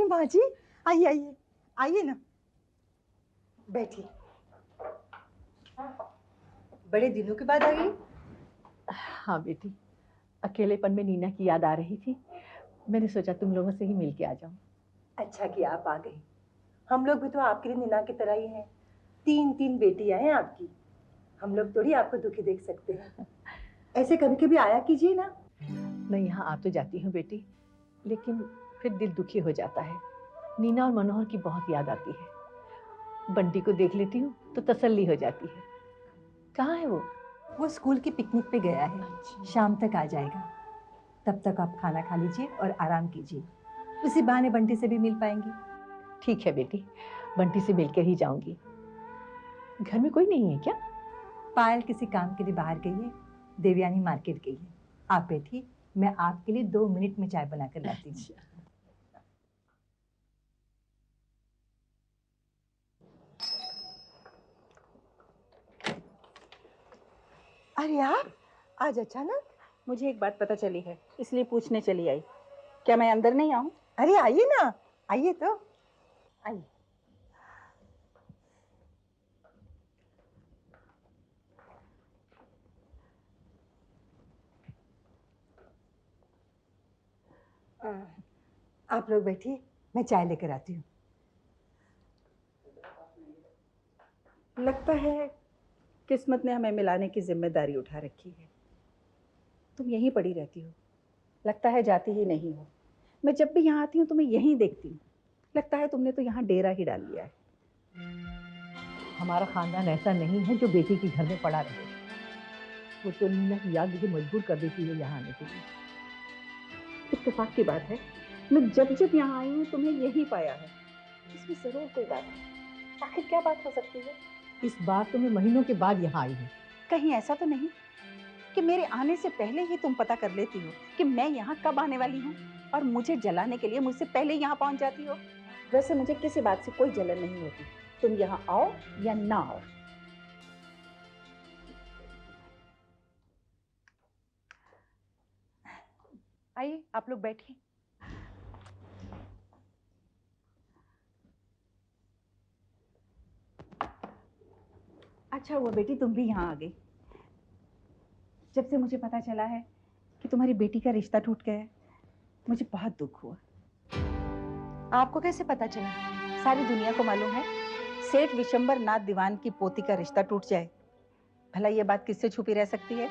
माँ जी, आइए आइए आइए ना, बैठिए। बड़े दिनों के बाद आ गई। हाँ बेटी, अकेलेपन में नीना की याद आ रही थी, मैंने सोचा तुम लोगों से ही मिल के आ जाऊं। अच्छा किया आप आ गई। हम लोग भी तो आपके लिए नीना की तरह ही हैं। 3 बेटियां हैं आपकी। हम लोग थोड़ी आपको दुखी देख सकते हैं। ऐसे कभी कभी आया कीजिए ना। मैं यहाँ आ तो जाती हूँ बेटी, लेकिन फिर दिल दुखी हो जाता है। नीना और मनोहर की बहुत याद आती है। बंटी को देख लेती हूँ तो तसल्ली हो जाती है। कहाँ है वो? वो स्कूल की पिकनिक पे गया है। अच्छा। शाम तक आ जाएगा। तब तक आप खाना खा लीजिए और आराम कीजिए। उसी बहाने बंटी से भी मिल पाएंगी। ठीक है बेटी, बंटी से मिलकर ही जाऊंगी। घर में कोई नहीं है क्या? पायल किसी काम के लिए बाहर गई है, देवयानी मार्केट गई है। आप बैठिए, मैं आपके लिए 2 मिनट में चाय बनाकर लाती हूँ। अरे आप आज अचानक? मुझे एक बात पता चली है, इसलिए पूछने चली आई। क्या मैं अंदर नहीं आऊं? अरे आइए ना, आइए तो आइए। आप लोग बैठिए, मैं चाय लेकर आती हूँ। लगता है किस्मत ने हमें मिलाने की जिम्मेदारी उठा रखी है। तुम यहीं पड़ी रहती हो, लगता है जाती ही नहीं हो। मैं जब भी यहाँ आती हूँ तुम्हें यहीं देखती हूँ। लगता है तुमने तो यहाँ डेरा ही डाल लिया है। हमारा खानदान ऐसा नहीं है जो बेटी के घर में पड़ा रहे। वो तो नीना की याद मुझे मजबूर कर देती है यहाँ आने के लिए। इत्तेफाक की बात है, मैं जब जब यहाँ आई हूँ तुम्हें यहीं पाया है। इसमें जरूर कोई बात है। आखिर क्या बात हो सकती है? इस बार तो मैं महीनों के बाद यहाँ आई हूँ। कहीं ऐसा तो नहीं कि मेरे आने से पहले ही तुम पता कर लेती हो कि मैं यहाँ कब आने वाली हूँ और मुझे जलाने के लिए मुझसे पहले यहाँ पहुँच जाती हो? वैसे मुझे किसी बात से कोई जलन नहीं होती, तुम यहाँ आओ या ना आओ। आइए आप लोग बैठिए। अच्छा हुआ बेटी तुम भी यहाँ आ गई। जब से मुझे पता चला है कि तुम्हारी बेटी का रिश्ता टूट गया है, मुझे बहुत दुख हुआ। आपको कैसे पता चला? सारी दुनिया को मालूम है सेठ विशंबर नाथ दीवान की पोती का रिश्ता टूट जाए। भला ये बात किससे छुपी रह सकती है?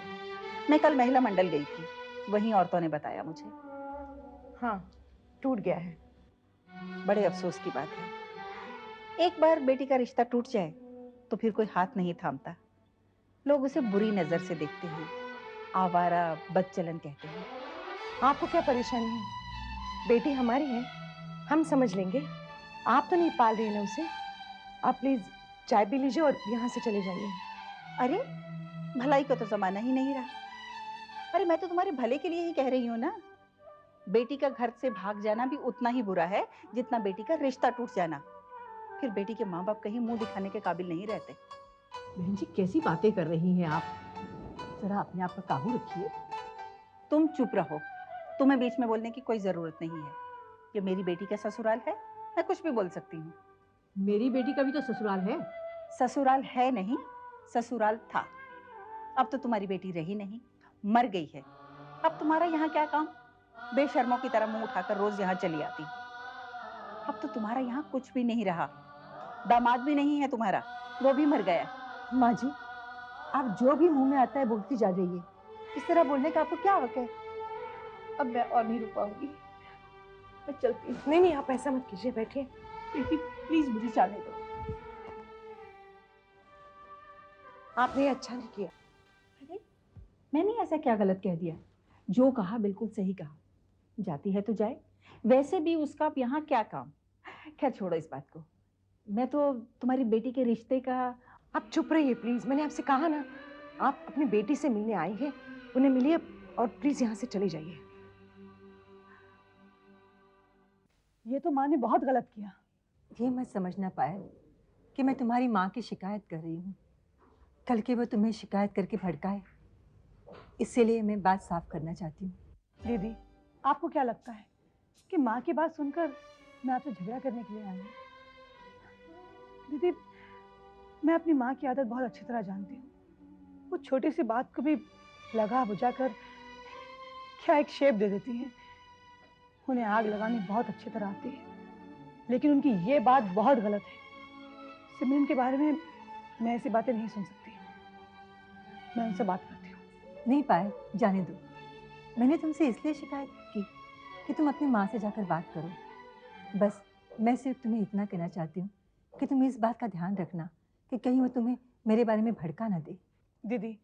मैं कल महिला मंडल गई थी, वहीं औरतों ने बताया मुझे। हाँ, टूट गया है। बड़े अफसोस की बात है। एक बार बेटी का रिश्ता टूट जाए तो फिर कोई हाथ नहीं थामता। लोग उसे बुरी नजर से देखते हैं, आवारा बदचलन कहते हैं। आपको क्या परेशानी है? बेटी हमारी है, हम समझ लेंगे। आप तो नहीं पाल रही ना उसे। आप प्लीज चाय पी लीजिए और यहाँ से चले जाइए। अरे भलाई का तो जमाना ही नहीं रहा। अरे मैं तो तुम्हारे भले के लिए ही कह रही हूँ ना। बेटी का घर से भाग जाना भी उतना ही बुरा है जितना बेटी का रिश्ता टूट जाना। फिर बेटी के माँ बाप कहीं मुंह दिखाने के काबिल नहीं रहते। बहन जी कैसी बातें कर रही हैं आप? जरा अपने आप पर काबू रखिए। तुम चुप रहो, तुम्हें बीच में बोलने की कोई जरूरत नहीं है। ये मेरी बेटी का ससुराल है, मैं कुछ भी बोल सकती हूँ। मेरी बेटी का भी तो ससुराल है। ससुराल है नहीं, ससुराल था। अब तो तुम्हारी बेटी रही नहीं, मर गई है। अब तुम्हारा यहाँ क्या काम? बेशर्मों की तरह मुंह उठाकर रोज यहाँ चली आती। अब तो तुम्हारा यहाँ कुछ भी नहीं रहा। दामाद भी नहीं है तुम्हारा, वो भी मर गया। माँ जी, आप जो भी मुंह में आता है बोलती जा रही है। इस तरह बोलने का आपको क्या हक है? अब मैं और नहीं रुक पाऊंगी, मैं चलती हूँ। नहीं, आप ऐसा मत कीजिए, बैठिए। बेटी प्लीज मुझे जाने दो। आपने ये अच्छा नहीं किया। अरे मैंने ऐसा क्या गलत कह दिया? जो कहा बिल्कुल सही कहा। जाती है तो जाए, वैसे भी उसका अब यहाँ क्या काम? खैर छोड़ो इस बात को। मैं तो तुम्हारी बेटी के रिश्ते का। आप चुप रहिए प्लीज। मैंने आपसे कहा ना, आप अपनी बेटी से मिलने आई हैं, उन्हें मिलिए और प्लीज यहाँ से चले जाइए। ये तो माँ ने बहुत गलत किया। ये मत समझना पायल कि मैं तुम्हारी माँ की शिकायत कर रही हूँ। कल के वो तुम्हें शिकायत करके भड़काए, इसीलिए मैं बात साफ करना चाहती हूँ। दीदी, आपको क्या लगता है कि माँ की बात सुनकर मैं आपसे झगड़ा करने के लिए आई हूँ। दीदी, मैं अपनी माँ की आदत बहुत अच्छी तरह जानती हूँ। वो छोटी सी बात को भी लगा बुझा कर क्या एक शेप दे देती हैं। उन्हें आग लगानी बहुत अच्छी तरह आती है, लेकिन उनकी ये बात बहुत गलत है। सिमरन के बारे में मैं ऐसी बातें नहीं सुन सकती। मैं उनसे बात करती हूँ। नहीं पायल, जाने दो। मैंने तुमसे इसलिए शिकायत की कि तुम अपनी माँ से जाकर बात करो। बस मैं सिर्फ तुम्हें इतना कहना चाहती हूँ कि तुम इस बात का ध्यान रखना कि कहीं वो तुम्हें मेरे बारे में भड़का ना दे। दीदी,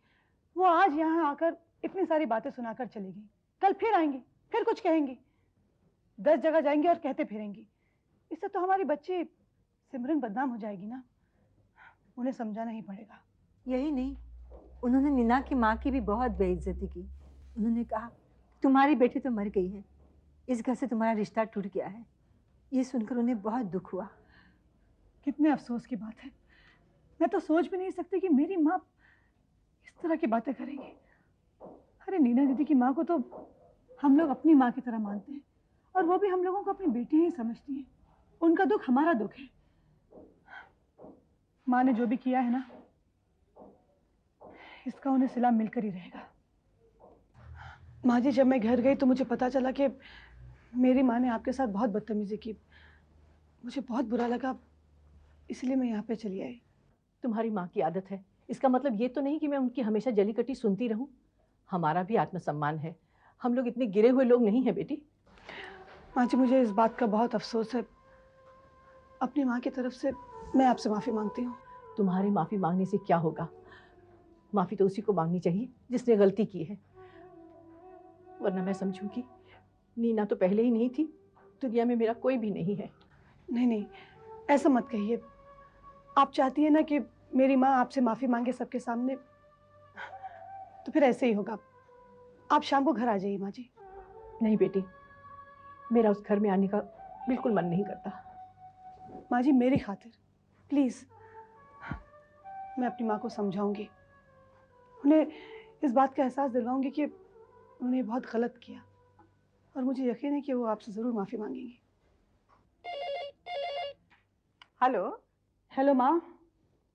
वो आज यहाँ आकर इतनी सारी बातें सुनाकर चलेगी, कल फिर आएंगी, फिर कुछ कहेंगी, 10 जगह जाएंगी और कहते फिरेंगी। इससे तो हमारी बच्ची सिमरन बदनाम हो जाएगी ना। उन्हें समझाना ही पड़ेगा। यही नहीं, उन्होंने नीना की माँ की भी बहुत बेइज्जती की। उन्होंने कहा तुम्हारी बेटी तो मर गई है, इस घर से तुम्हारा रिश्ता टूट गया है। ये सुनकर उन्हें बहुत दुख हुआ। कितने अफसोस की बात है। मैं तो सोच भी नहीं सकती कि मेरी माँ इस तरह की बातें करेंगी। अरे नीना दीदी की माँ को तो हम लोग अपनी माँ की तरह मानते हैं, और वो भी हम लोगों को अपनी बेटी ही समझती हैं। उनका दुख हमारा दुख है। माँ ने जो भी किया है ना, इसका उन्हें सिला मिलकर ही रहेगा। माँ जी, जब मैं घर गई तो मुझे पता चला कि मेरी माँ ने आपके साथ बहुत बदतमीजी की। मुझे बहुत बुरा लगा, इसलिए मैं यहाँ पे चली आई। तुम्हारी माँ की आदत है, इसका मतलब ये तो नहीं कि मैं उनकी हमेशा जली कटी सुनती रहूं। हमारा भी आत्मसम्मान है, हम लोग इतने गिरे हुए लोग नहीं हैं बेटी। माँ जी, मुझे इस बात का बहुत अफसोस है। अपनी माँ की तरफ से मैं आपसे माफ़ी मांगती हूँ। तुम्हारे माफ़ी मांगने से क्या होगा? माफ़ी तो उसी को मांगनी चाहिए जिसने गलती की है, वरना मैं समझूंगी नीना तो पहले ही नहीं थी, दुनिया में मेरा कोई भी नहीं है। नहीं नहीं, ऐसा मत कहिए। आप चाहती हैं ना कि मेरी माँ आपसे माफ़ी मांगे सबके सामने, तो फिर ऐसे ही होगा। आप शाम को घर आ जाइए माँ जी। नहीं बेटी, मेरा उस घर में आने का बिल्कुल मन नहीं करता। माँ जी, मेरी खातिर प्लीज़, मैं अपनी माँ को समझाऊंगी, उन्हें इस बात का एहसास दिलवाऊंगी कि उन्होंने बहुत गलत किया, और मुझे यकीन है कि वो आपसे ज़रूर माफ़ी मांगेंगी। हेलो। हेलो माँ,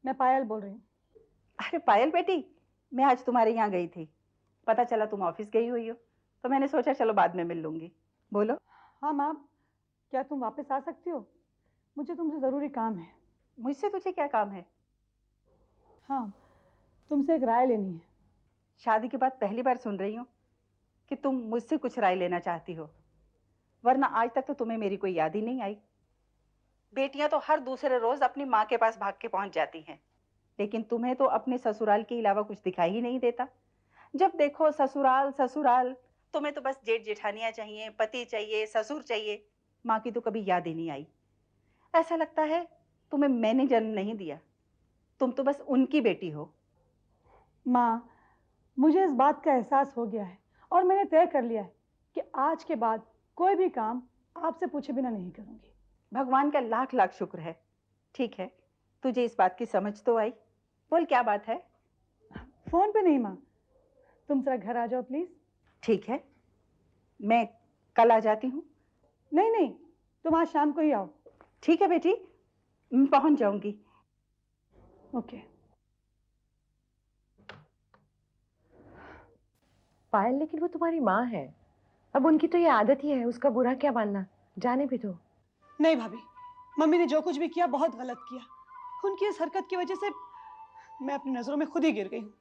मैं पायल बोल रही हूँ। अरे पायल बेटी, मैं आज तुम्हारे यहाँ गई थी, पता चला तुम ऑफिस गई हुई हो, तो मैंने सोचा चलो बाद में मिल लूंगी। बोलो। हाँ माँ, क्या तुम वापस आ सकती हो? मुझे तुमसे ज़रूरी काम है। मुझसे तुझे क्या काम है? हाँ, तुमसे एक राय लेनी है। शादी के बाद पहली बार सुन रही हूँ कि तुम मुझसे कुछ राय लेना चाहती हो, वरना आज तक तो तुम्हें मेरी कोई याद ही नहीं आई। बेटियां तो हर दूसरे रोज अपनी माँ के पास भाग के पहुंच जाती हैं, लेकिन तुम्हें तो अपने ससुराल के अलावा कुछ दिखाई ही नहीं देता। जब देखो ससुराल ससुराल, तुम्हें तो बस जेठ जेठानियां चाहिए, पति चाहिए, ससुर चाहिए। माँ की तो कभी याद ही नहीं आई। ऐसा लगता है तुम्हें मैंने जन्म नहीं दिया, तुम तो बस उनकी बेटी हो। माँ, मुझे इस बात का एहसास हो गया है, और मैंने तय कर लिया है कि आज के बाद कोई भी काम आपसे पूछे बिना नहीं करूँगी। भगवान का लाख लाख शुक्र है। ठीक है, तुझे इस बात की समझ तो आई। बोल क्या बात है? फ़ोन पे नहीं माँ, तुम जरा घर आ जाओ प्लीज़। ठीक है, मैं कल आ जाती हूँ। नहीं नहीं, तुम आज शाम को ही आओ। ठीक है बेटी, मैं पहुँच जाऊँगी। ओके। पायल, लेकिन वो तुम्हारी माँ है, अब उनकी तो ये आदत ही है, उसका बुरा क्या मानना, जाने भी दो। नहीं भाभी, मम्मी ने जो कुछ भी किया बहुत गलत किया। उनकी इस हरकत की वजह से मैं अपनी नज़रों में खुद ही गिर गई हूँ।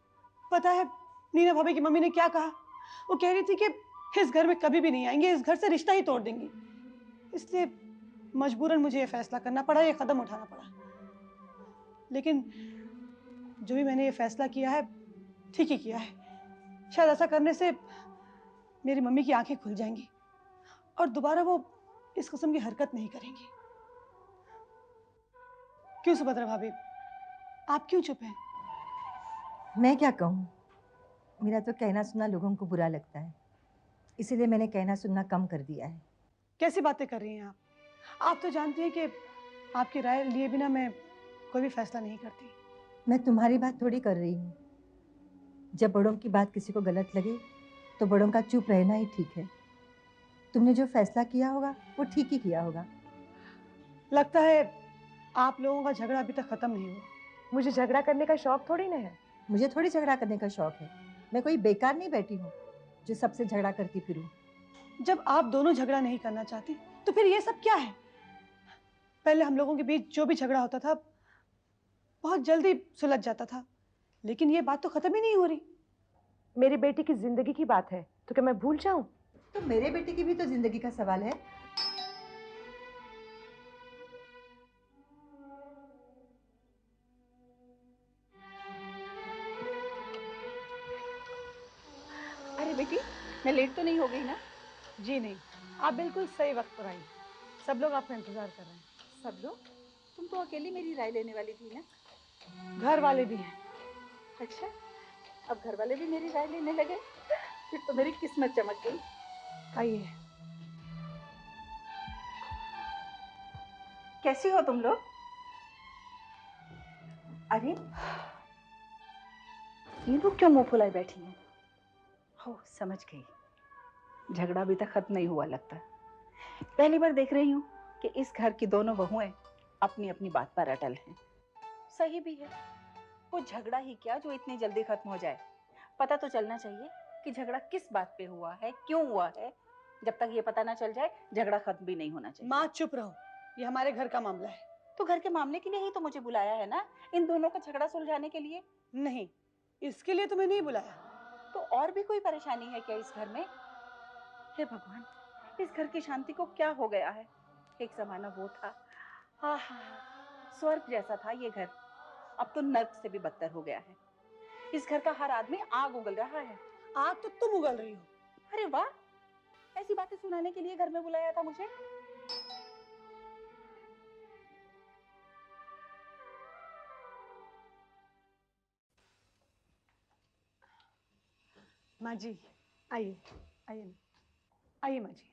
पता है नीना भाभी की मम्मी ने क्या कहा? वो कह रही थी कि इस घर में कभी भी नहीं आएंगे, इस घर से रिश्ता ही तोड़ देंगी। इसलिए मजबूरन मुझे ये फैसला करना पड़ा, ये कदम उठाना पड़ा। लेकिन जो भी मैंने ये फैसला किया है, ठीक ही किया है। शायद ऐसा करने से मेरी मम्मी की आंखें खुल जाएंगी और दोबारा वो इस किस्म की हरकत नहीं करेंगी। क्यों सुभद्रा भाभी, आप क्यों चुप हैं? मैं क्या कहूँ, मेरा तो कहना सुनना लोगों को बुरा लगता है, इसीलिए मैंने कहना सुनना कम कर दिया है। कैसी बातें कर रही हैं आप? आप तो जानती हैं कि आपकी राय लिए बिना मैं कोई भी फैसला नहीं करती। मैं तुम्हारी बात थोड़ी कर रही हूँ। जब बड़ों की बात किसी को गलत लगे तो बड़ों का चुप रहना ही ठीक है। तुमने जो फैसला किया होगा वो ठीक ही किया होगा। लगता है आप लोगों का झगड़ा अभी तक खत्म नहीं हुआ। मुझे झगड़ा करने का शौक थोड़ी ना है। मुझे थोड़ी झगड़ा करने का शौक है। मैं कोई बेकार नहीं बैठी हूँ जो सबसे झगड़ा करती फिरूं। जब आप दोनों झगड़ा नहीं करना चाहती तो फिर ये सब क्या है? पहले हम लोगों के बीच जो भी झगड़ा होता था बहुत जल्दी सुलझ जाता था, लेकिन ये बात तो खत्म ही नहीं हो रही। मेरी बेटी की जिंदगी की बात है तो क्या मैं भूल जाऊं? तो मेरे बेटे की भी तो जिंदगी का सवाल है। अरे बेटी, मैं लेट तो नहीं हो गई ना? जी नहीं, आप बिल्कुल सही वक्त पर आई। सब लोग आपका इंतजार कर रहे हैं। सब लोग? तुम तो अकेली मेरी राय लेने वाली थी ना? घर वाले भी हैं। अच्छा, अब घर वाले भी मेरी राय लेने लगे? फिर तो मेरी किस्मत चमक गई। आइए। कैसी हो तुम लोग? अरे, ये लोग क्यों मुंह फुलाए बैठी हैं? हो, समझ गई। झगड़ा अभी तक खत्म नहीं हुआ लगता। पहली बार देख रही हूँ कि इस घर की दोनों बहुएं अपनी अपनी बात पर अटल हैं। सही भी है। वो झगड़ा ही क्या जो इतनी जल्दी खत्म हो जाए। पता तो चलना चाहिए कि झगड़ा किस बात पे हुआ है, क्यों हुआ है। जब तक ये पता ना चल जाए झगड़ा खत्म भी नहीं होना चाहिए। माँ चुप रहो, ये हमारे घर का मामला है। तो घर के मामले के लिए ही तो मुझे बुलाया है ना, इन दोनों का झगड़ा सुलझाने के लिए। नहीं, इसके लिए तुम्हें नहीं बुलाया। तो और भी कोई परेशानी है क्या इस घर में? हे भगवान, इस घर की शांति को क्या हो गया है? एक जमाना वो था, आहा, स्वर्ग जैसा था ये घर। अब तो नर्क से भी बदतर हो गया है। इस घर का हर आदमी आग उगल रहा है। आग तो तुम उगल रही हो। अरे वाह, ऐसी बातें सुनाने के लिए घर में बुलाया था मुझे? माँ जी, आइए आइए आइए माँ जी,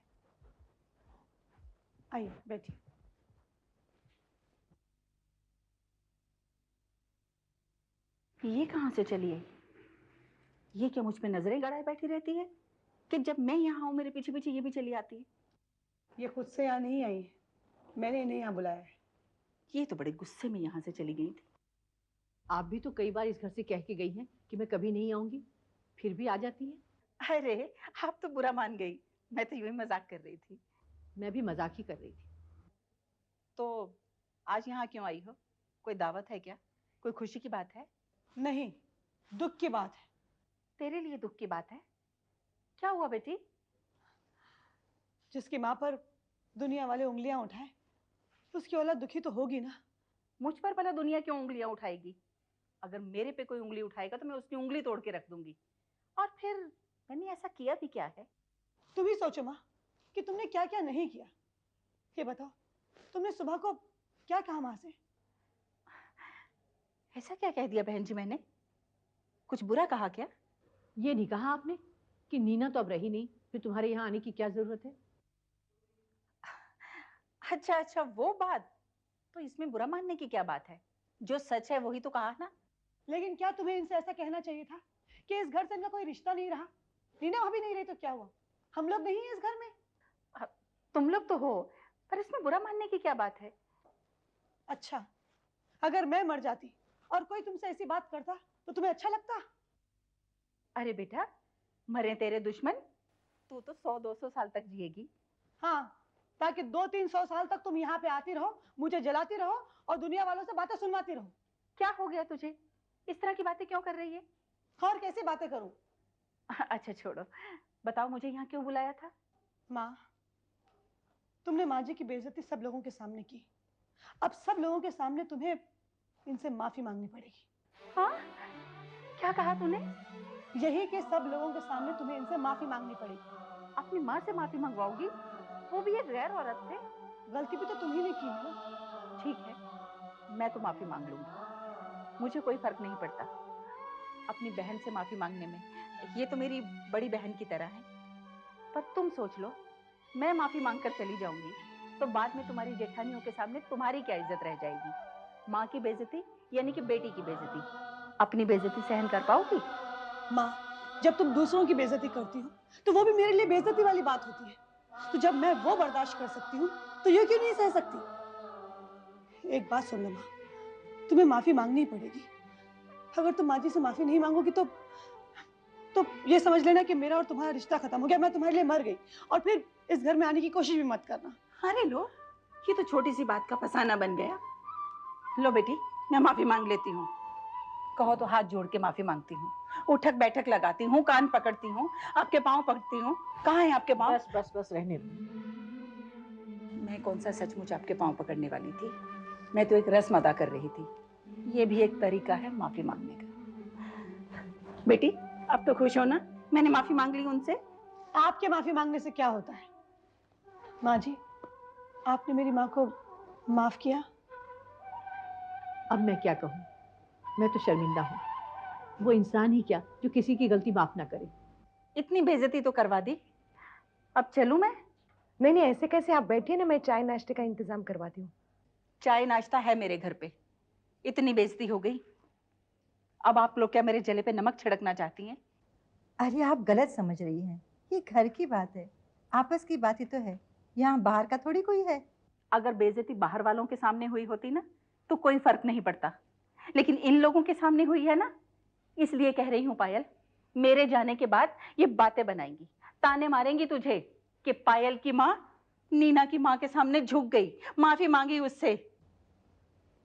आइए बैठिए। ये कहाँ से चली है? ये क्या मुझ पे नजरें गड़ाए बैठी रहती है कि जब मैं यहाँ हूँ मेरे पीछे पीछे ये भी चली आती है? ये खुद से यहाँ नहीं आई है, मैंने इन्हें यहाँ बुलाया है। ये तो बड़े गुस्से में यहाँ से चली गई थी। आप भी तो कई बार इस घर से कह के गई हैं कि मैं कभी नहीं आऊंगी, फिर भी आ जाती है। अरे, आप तो बुरा मान गई। मैं तो यूं ही मजाक कर रही थी। मैं भी मजाक ही कर रही थी। तो आज यहाँ क्यों आई हो? कोई दावत है क्या? कोई खुशी की बात है? नहीं, दुख की बात है। तेरे लिए दुख की बात है? क्या हुआ बेटी? जिसकी माँ पर दुनिया वाले उंगलियां उठाए, उसकी औलाद दुखी तो होगी ना। मुझ पर भला दुनिया क्यों उंगलियां उठाएगी? अगर मेरे पे कोई उंगली उठाएगा तो मैं उसकी उंगली तोड़ के रख दूंगी। और फिर मैंने ऐसा किया भी क्या है? तुम ही सोचो माँ कि तुमने क्या क्या नहीं किया। ये बताओ, तुमने सुबह को क्या कहा माँ से? ऐसा क्या कह दिया बहन जी मैंने? कुछ बुरा कहा क्या? ये नहीं कहा आपने कि नीना तो अब रही नहीं, फिर तुम्हारे यहाँ आने की क्या जरूरत है? अच्छा अच्छा, वो बात। तो इसमें बुरा मानने की क्या बात है? जो सच है वही तो कहा ना। लेकिन क्या तुम्हें इनसे ऐसा कहना चाहिए था कि इस घर से इनका कोई रिश्ता नहीं रहा? नीना भाभी नहीं रही तो क्या हुआ? हम लोग नहीं हैं इस घर में। तुम लोग तो हो, पर इसमें बुरा मानने की क्या बात है? अच्छा, अगर मैं मर जाती और कोई तुमसे ऐसी बात करता तो तुम्हें अच्छा लगता? अरे बेटा, मरे तेरे दुश्मन, तू तो 100-200 साल तक जिएगी। हाँ, ताकि 200-300 साल तक तुम यहाँ पे आती रहो, मुझे जलाती रहो और दुनिया वालों से बातें सुनवाती रहो। क्या हो गया तुझे? इस तरह की बातें क्यों कर रही है? और कैसी बातें करूं? अच्छा छोड़ो, बताओ मुझे यहाँ क्यों बुलाया था? माँ, तुमने माँ जी की बेइज्जती सब लोगों के सामने की। अब सब लोगों के सामने तुम्हें इनसे माफी मांगनी पड़ेगी। हाँ? क्या कहा तूने? यही कि सब लोगों के सामने तुम्हें इनसे माफी मांगनी पड़ेगी। अपनी माँ से माफी मंगवाओगी? वो भी एक गैर औरत से? गलती भी तो तुम ही ने की है ना। ठीक है, मैं तो माफी मांग लूंगी। मुझे कोई फर्क नहीं पड़ता अपनी बहन से माफी मांगने में। ये तो मेरी बड़ी बहन की तरह है। पर तुम सोच लो, मैं माफी मांगकर चली जाऊंगी तो बाद में तुम्हारी जेठानियों के सामने तुम्हारी क्या इज्जत रह जाएगी? माँ की बेइज्जती यानी कि बेटी की बेइज्जती। अपनी बेइज्जती सहन कर पाओगी? माँ, जब तुम दूसरों की बेइज्जती करती हो तो वो भी मेरे लिए बेइज्जती वाली बात होती है। तो जब मैं वो बर्दाश्त कर सकती हूँ तो ये क्यों नहीं सह सकती? एक बात सुन लो माँ, तुम्हें माफी मांगनी ही पड़ेगी। अगर तुम माँ जी से माफी नहीं मांगोगी तो ये समझ लेना कि मेरा और तुम्हारा रिश्ता खत्म हो गया, मैं तुम्हारे लिए मर गई। और फिर इस घर में आने की कोशिश भी मत करना। अरे लो, ये तो छोटी सी बात का फसाना बन गया। लो बेटी, मैं माफी मांग लेती हूँ। कहो तो हाथ जोड़ के माफी मांगती हूँ, उठक बैठक लगाती हूँ, कान पकड़ती हूँ, आपके पाँव पकड़ती हूँ। कहाँ है आपके पाँव? बस बस बस रहने दो। मैं कौन सा सचमुच आपके पाँव पकड़ने वाली थी? मैं तो एक रस्म अदा कर रही थी। ये भी एक तरीका है माफी मांगने का। बेटी, अब तो खुश हो ना? मैंने माफी मांग ली उनसे। आपके माफी मांगने से क्या होता है? माँ जी, आपने मेरी माँ को माफ किया? अब मैं क्या कहूँ, मैं तो शर्मिंदा हूँ। वो इंसान ही क्या जो किसी की गलती माफ ना करे। इतनी बेइज्जती तो करवा दी, अब चलूं मैं? नहीं नहीं, ऐसे कैसे? आप बैठिए ना, मैं चाय नाश्ते का इंतजाम करवाती हूँ। चाय नाश्ता है मेरे घर पे। इतनी बेइज्जती हो गई, अब आप लोग क्या मेरे जले पे नमक छिड़कना चाहती हैं? अरे आप गलत समझ रही हैं, ये घर की बात है, आपस की बात ही तो है, यहाँ बाहर का थोड़ी कोई है। अगर बेइज्जती बाहर वालों के सामने हुई होती ना तो कोई फर्क नहीं पड़ता, लेकिन इन लोगों के सामने हुई है ना, इसलिए कह रही हूँ पायल, मेरे जाने के बाद ये बातें बनाएंगी, ताने मारेंगी तुझे कि पायल की माँ नीना की माँ के सामने झुक गई, माफी मांगी उससे।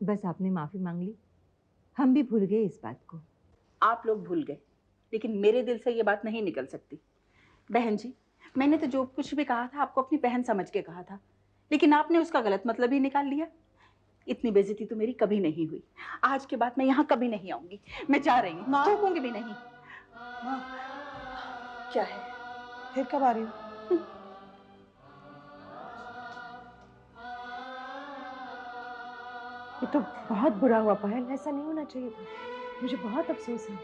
बस आपने माफी मांग ली, हम भी भूल गए इस बात को। आप लोग भूल गए, लेकिन मेरे दिल से ये बात नहीं निकल सकती। बहन जी, मैंने तो जो कुछ भी कहा था आपको अपनी बहन समझ के कहा था, लेकिन आपने उसका गलत मतलब ही निकाल लिया। इतनी बेइज्जती तो मेरी कभी नहीं हुई। आज के बाद मैं यहाँ कभी नहीं आऊंगी, मैं जा रही हूँ, थूकूंगी भी नहीं। माँ, क्या है? फिर कब आ रही हो? ये तो बहुत बुरा हुआ पायल, ऐसा नहीं होना चाहिए था। मुझे बहुत अफसोस है।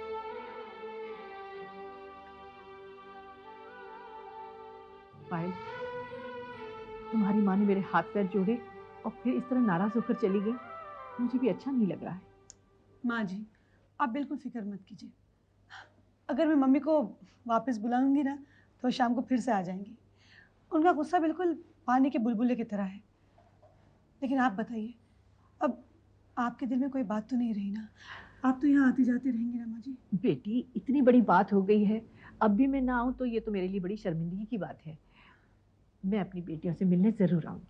पायल, तुम्हारी माँ ने मेरे हाथ पैर जोड़े और फिर इस तरह नाराज होकर चली गई, मुझे भी अच्छा नहीं लग रहा है। माँ जी, आप बिल्कुल फिक्र मत कीजिए। अगर मैं मम्मी को वापस बुलाऊंगी ना तो शाम को फिर से आ जाएंगी। उनका गुस्सा बिल्कुल पानी के बुलबुले की तरह है। लेकिन आप बताइए, अब आपके दिल में कोई बात तो नहीं रही ना? आप तो यहाँ आती जाती रहेंगी ना माँ जी? बेटी, इतनी बड़ी बात हो गई है, अब भी मैं ना आऊँ तो ये तो मेरे लिए बड़ी शर्मिंदगी की बात है। मैं अपनी बेटियों से मिलने जरूर आऊंगी।